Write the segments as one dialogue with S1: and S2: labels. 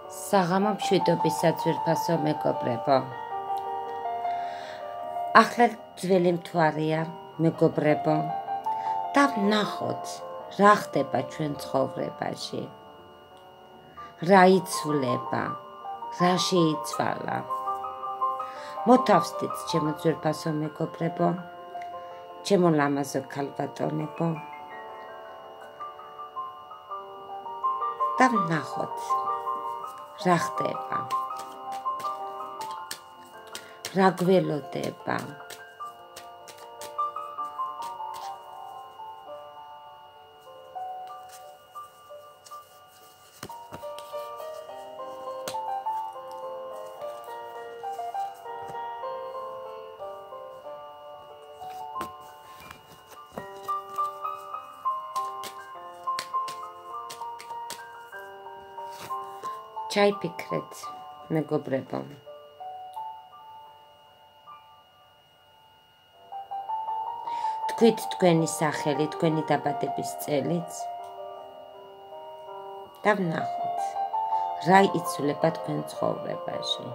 S1: საღამო მშვიდობისა ძვირფასო მეგობრებო. ახლა ძველი მთვარია მეგობრებო და ვნახოთ რა ხდება ჩვენ ცხოვრებაში. რა იცვლება, რა შეიცვალა. მოთავსდით ჩემო ძვირფასო მეგობრებო, ჩემო ლამაზო ქალბატონებო და ვნახოთ რა ხდება. რა გველოდება. ჩაიფიქრეთ, მეგობრებო. თქვით თქვენი სახელი, თქვენი დაბადების წელიც და ვნახოთ რა იცვლება თქვენ ცხოვრებაში.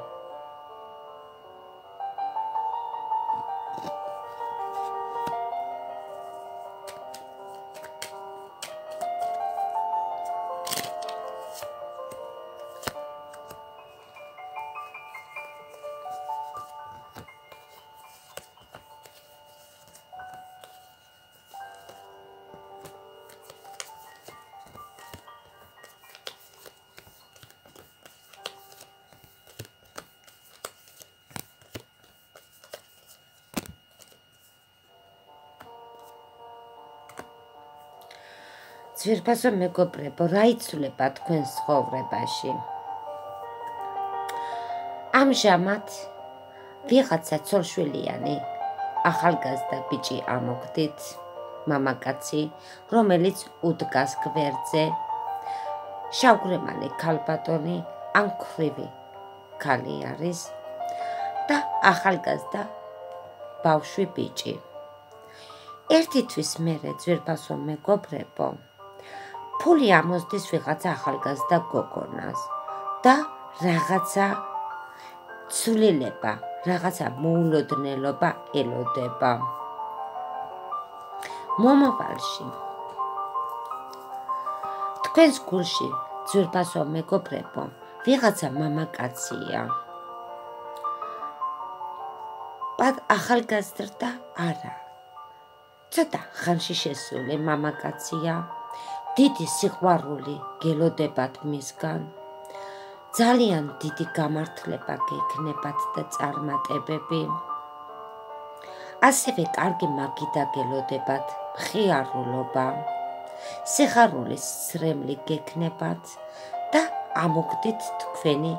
S1: ძვირფასო მეგობრებო, რა იცვლება თქვენ ცხოვრებაში? ამჟამად ვიღაცა ცოლშვილიანი ახალგაზრდა ბიჭი ამოგდით, მამაკაცი, რომელიც უდგას გვერდზე, შავგვრემალი ქალბატონი ან ქვრივი ქალი არის და ახალგაზრდა ბავშვი ბიჭი. ერთი თვის მერე ძვირფასო მეგობრებო, ფული ამოსდის ვიღაცა ახალგაზრდა გოგონას და რაღაცა ცვლილება, რაღაცა მოულოდნელობა ელოდება. მომავალში თქვენს გულში ძვირფასო მეგობრებო, ვიღაცა მამაკაცია. ახალგაზრდა არა. ცოტა ხანში შესული მამაკაცია, დიდი სიყვარული გელოდებათ მისგან, ძალიან დიდი გამართლება გექნებათ და წარმატებები, ასევე კარგი მაგიდა გელოდებათ, მხიარულობა, სიხარულის სრემლი გექნებათ და ამოგდით თქვენი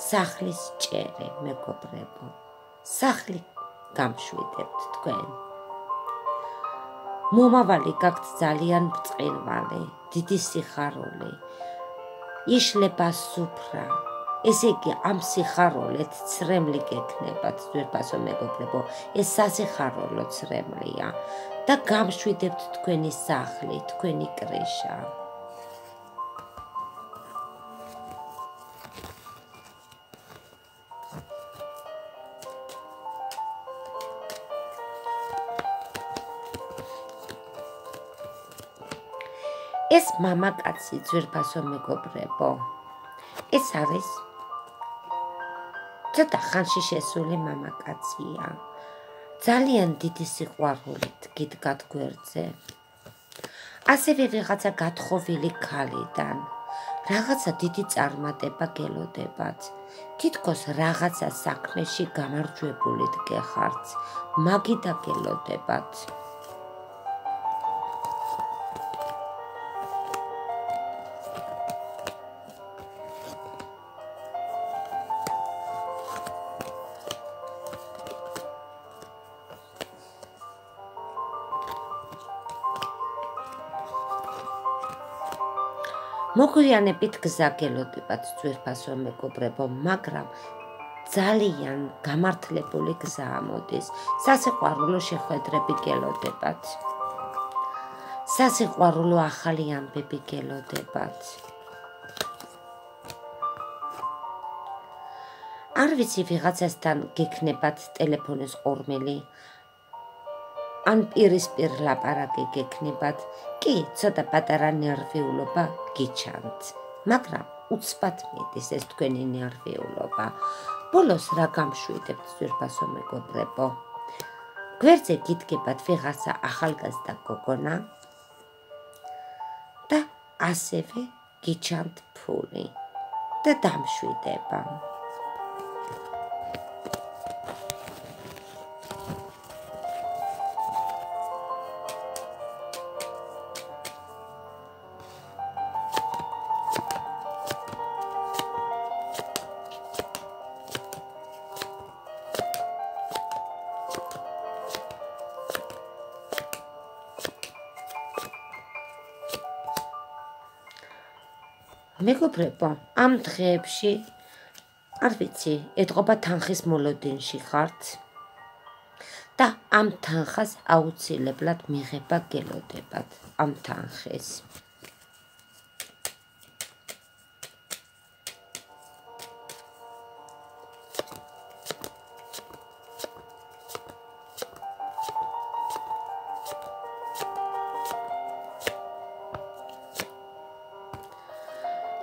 S1: სახლის ჭერე, მეგობრებო. სახლი გამშვიდებთ თქვენ. მომავალი გაქვთ ძალიან ბრწყინვალე, დიდი სიხარული, იშლება სუფრა, ესე იგი ამ სიხარულით ცრემლი გექნებათ, ძვირფასო მეგობრებო, ეს სასიხარულო ცრემლია და გამშვიდებთ თქვენი სახლი, თქვენი კრიშა. ეს მამაკაცი, ძვირფასო მეგობრებო, ეს არის ცოტა ხანში შესული მამაკაცია. ძალიან დიდი სიყვარულით გიდგათ გვერდზე. ასევე ვიღაცა გათხოვილი ქალიდან, რაღაცა დიდი წარმატება გელოდებათ. თითქოს რაღაცა საქმეში გამარჯვებულით გეხართ, მაგიდა გელოდებათ. მოგვიანებით გზა გელოდებათ, ძვირფასო მეგობრებო, მაგრამ ძალიან გამართლებული გზა ამოდის. სასიყვარულო შეხვედრები გელოდებათ. სასიყვარულო ახალი ამბები გელოდებათ. არ ვიცი ვიღაცასთან გექნებათ ტელეფონის ყურმელი, ან პირისპირ ლაპარაკი გექნებათ, კი, ცოტა პატარა ნერვიულობა გიჩანთ, მაგრამ უცბად მიდის ეს თქვენი ნერვიულობა. ბოლოს რა გამშვიდებთ ძვირფასო მეგობრებო? გვერდზე გიდგებათ ვიღაცა ახალგაზრდა გოგონა და ასევე გიჩანთ ფული და დამშვიდება. მეგობრებო, ამ დღეებში, არ ვიცი, ეთყობა თანხის მოლოდინში ხართ და ამ თანხას აუცილებლად მიღება გელოდებათ, ამ თანხის.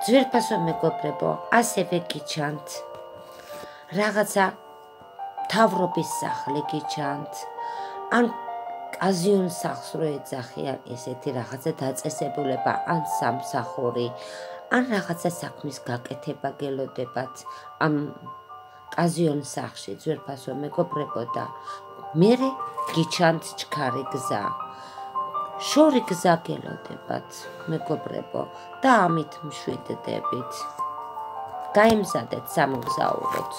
S1: ძვირფასო მეგობრებო, ასევე გიჩანთ, რაღაცა მთავრობის სახლი გიჩანთ, ან კაზიონ სახლს რო ეძახიან ესეთი რაღაცა დაწესებულება, ან სამსახური, ან რაღაცა საქმის გაკეთება გელოდებათ ამ კაზიონ სახლში, ძვირფასო მეგობრებო და მერე გიჩანთ ჩქარი გზა. შორი გზა გელოდებათ, მეგობრებო, და ამით მშვიდდებით. გაიმზადეთ სამოგზაუროთ.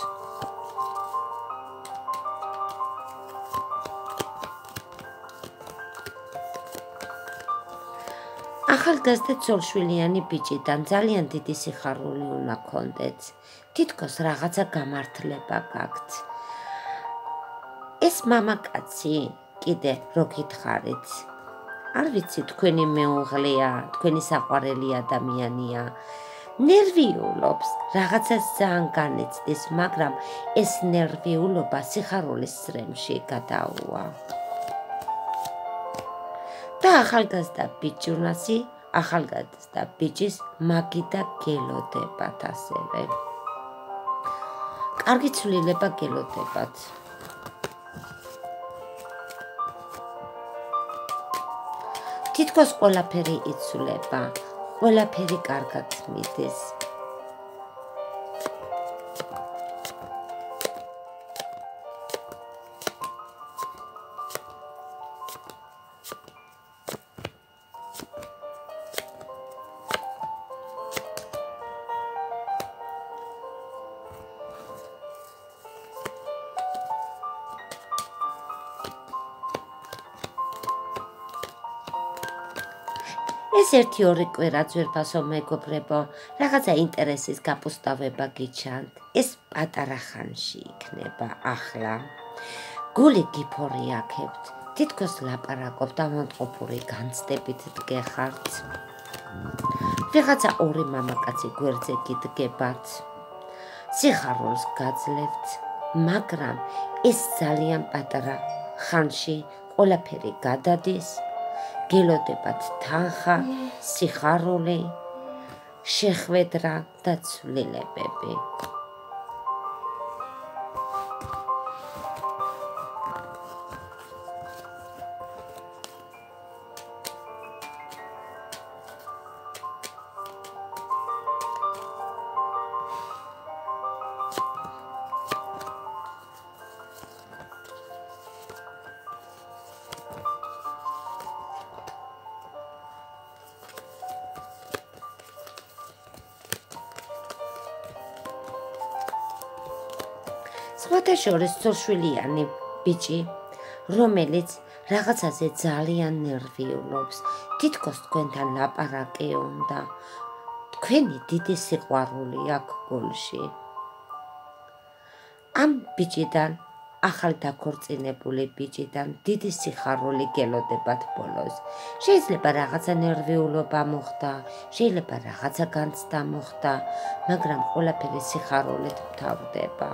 S1: ახალგაზრდა ცოლშვილიანი ბიჭიდან ძალიან დიდი სიხარული უნდა გქონდეთ. თითქოს რაღაცა გამართლება გაქვთ. ეს მამაკაცი კიდე რო გითხარით, არ ვიცი, თქვენი მეუღლეა, თქვენი საყვარელი ადამიანია, ნერვიულობს, რაღაცას ძალიან განიცდის, მაგრამ ეს ნერვიულობა სიხარულის სრემში გადაუვა. და ახალგაზრდა ბიჭუნასი, ახალგაზრდა ბიჭის მაგიდა გელოდებათ ასევე. კარგი ცვლილება გელოდებათ. თითქოს ყველაფერი იცვლება, ყველაფერი კარგად მიდის. ეს ერთი-ორი კვირა ძვირფასო მეგობრებო, რაღაცა ინტერესის გაპოსტავება გიჩანთ. ეს პატარა ხანში იქნება ახლა. გული გიფორიაქებთ, თითქოს ლაპარაკობთ, ავადმყოფური განცდებით დგეხართ. ვიღაცა ორი მამაკაცი გვერდზე გიდგებათ. სიხარულს გაძლევთ, მაგრამ ეს ძალიან პატარა ხანში ყველაფერი გადადის. გელოდებათ თანხა, სიხარული, შეხვედრა და ცვლილებები. სხვათა შორის ცოლშვილიანი ბიჭი, რომელიც რაღაცაზე ძალიან ნერვიულობს, თითქოს თქვენთან ლაპარაკი უნდა, თქვენი დიდი სიყვარული აქვს გულში. ამ ბიჭიდან ახალ დაქორწინებული ბიჭიდან დიდი სიხარული გელოდებათ ბოლოს. შეიძლება რაღაცა ნერვიულობა მოხდა, შეიძლება რაღაცა განცდა მოხდა, მაგრამ ყველაფერი სიხარულით მთავრდება.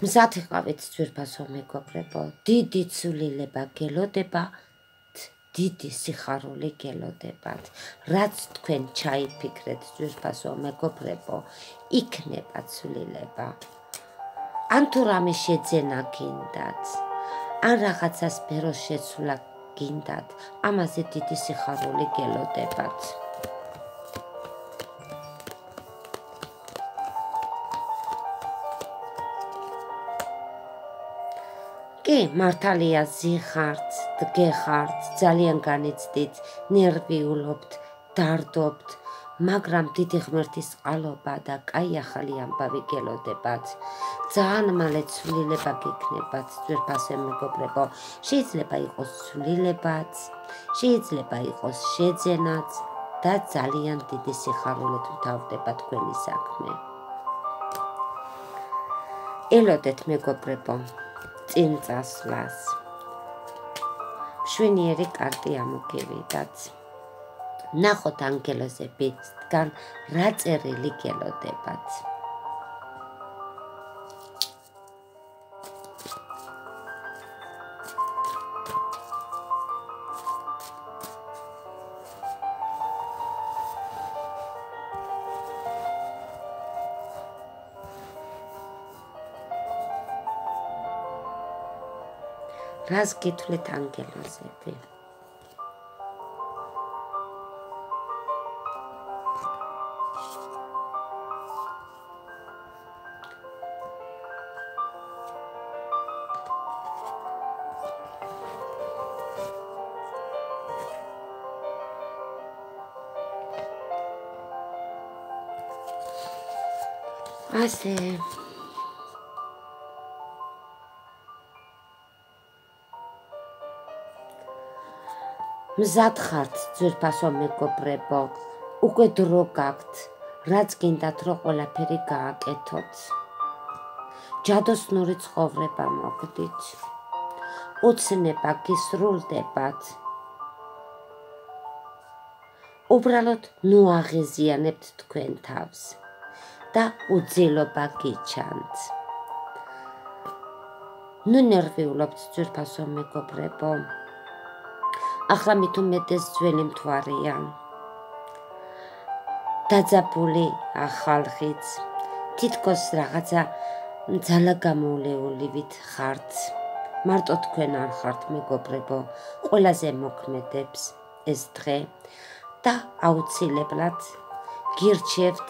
S1: მზად იყავით ძვირფასო მეგობრებო, დიდი ცვლილება გელოდებათ, დიდი სიხარული გელოდებათ. რაც თქვენ ჩაიფიქრეთ ძვირფასო მეგობრებო, იქნება ცვლილება. ან თუ რამე შეძენა გინდათ, ან რაღაცას ბეროს შეცვლა გინდათ, ამაზე დიდი სიხარული გელოდებათ. კი, მართალია ზიხართ, დგეხართ, ძალიან განიცდით, ნერვიულობთ, დარდობთ, მაგრამ დიდი ღმერთის წყალობა და კაი ახალი ამბავი გელოდებათ. ძალიან მალე ცვლილება გექნებათ, ძვირფასო მეგობრებო. შეიძლება იყოს ცვლილებაც, შეიძლება იყოს შეძენაც და ძალიან დიდი სიხარულით მთავრდება თქვენი საქმე. ელოდეთ მეგობრებო, წინ წასვლას. მშვენიერი კარტი ამოგივიდათ. ნახოთ ანგელოზებისგან რა წერილი გელოდებათ. რას გითვლით ანგელოზები? ასე მზად ხართ ძვირფასო მეგობრებო, უკვე დრო გაქვთ, რაც გინდათ რომ ყველაფერი გააკეთოთ. ჯადოსნური ცხოვრება მოგდით, ოცნება გისრულდებათ. უბრალოდ ნუ აღეზიანებთ თქვენ თავს და უძილობა გიჩანთ. ნუ ნერვიულობთ ძვირფასო მეგობრებო. ახლა მით უმეტეს ძველი მთვარია. დაძაბული ახალხიც, თითქოს რაღაცა ძალაგამოვლეულივით ხართ. მარტო თქვენ არ ხართ მეგობრებო, ყველაზე მოქმედებს ეს დღე და აუცილებლად გირჩევთ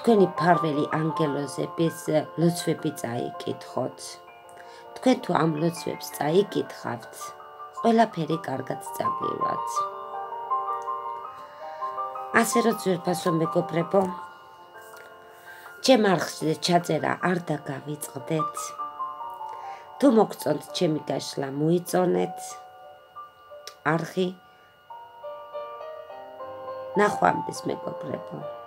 S1: თქვენი ფარველი ანგელოზების ლოცვები წაიკითხოთ. თქვენ თუ ამ ლოცვებს წაიკითხავთ, ყველაფერი კარგად წაგივათ. ასე რომ ძვირფასო მეგობრებო, ჩემ არხზე ჩაწერა არ დაგავიწყდეთ. თუ მოგწონთ ჩემი გაშლა, მოიწონეთ არხი. ნახვამდის მეგობრებო.